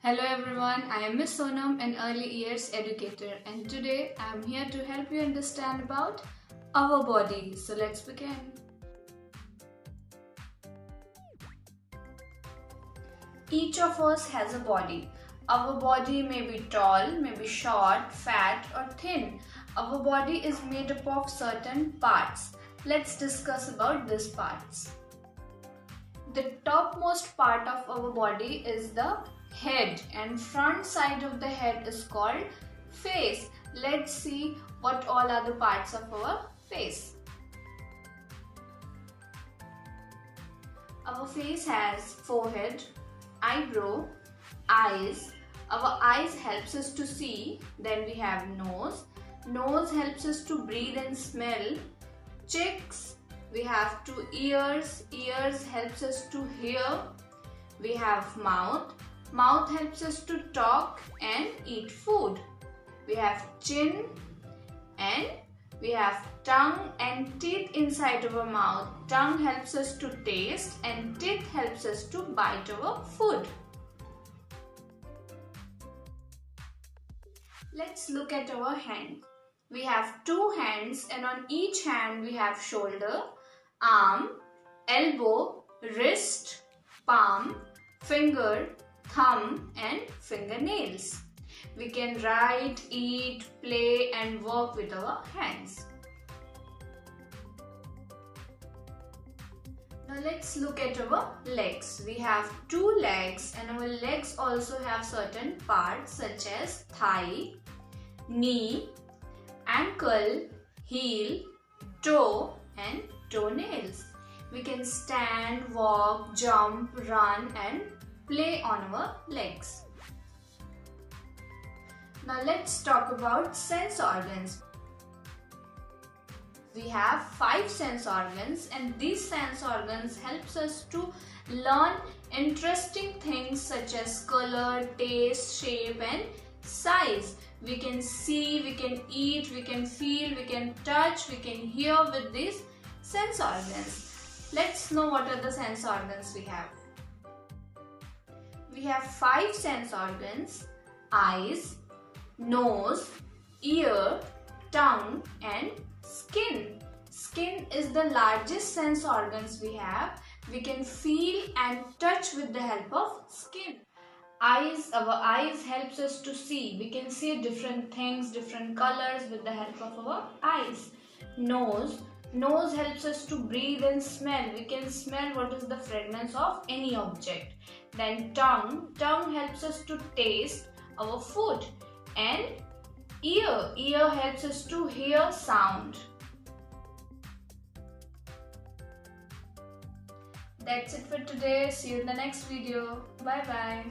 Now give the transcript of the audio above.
Hello everyone, I am Miss Sonam, an early years educator, and today I am here to help you understand about our body. So let's begin. Each of us has a body. Our body may be tall, may be short, fat or thin. Our body is made up of certain parts. Let's discuss about these parts. The topmost part of our body is the head, and front side of the head is called face. Let's see what all are the parts of our face. Our face has forehead, eyebrow, eyes. Our eyes helps us to see. Then we have nose. Nose helps us to breathe and smell. Cheeks. We have two ears. Ears helps us to hear. We have mouth. Mouth helps us to talk and eat food. We have chin, and we have tongue and teeth inside our mouth. Tongue helps us to taste and teeth helps us to bite our food. Let's look at our hand. We have two hands, and on each hand we have shoulder, arm, elbow, wrist, palm, finger, thumb and fingernails. We can write, eat, play and work with our hands. Now let's look at our legs. We have two legs, and our legs also have certain parts such as thigh, knee, ankle, heel, toe and toenails. We can stand, walk, jump, run and play on our legs. Now let's talk about sense organs. We have 5 sense organs, and these sense organs helps us to learn interesting things such as color, taste, shape and size. We can see, we can eat, we can feel, we can touch, we can hear with these sense organs. Let's know what are the sense organs we have. We have 5 sense organs: eyes, nose, ear, tongue and skin. Skin is the largest sense organs we have. We can feel and touch with the help of skin. Eyes, our eyes helps us to see. We can see different things, different colors with the help of our eyes. Nose helps us to breathe and smell. We can smell what is the fragrance of any object. Then tongue helps us to taste our food. And ear helps us to hear sound. That's it for today. See you in the next video. Bye bye.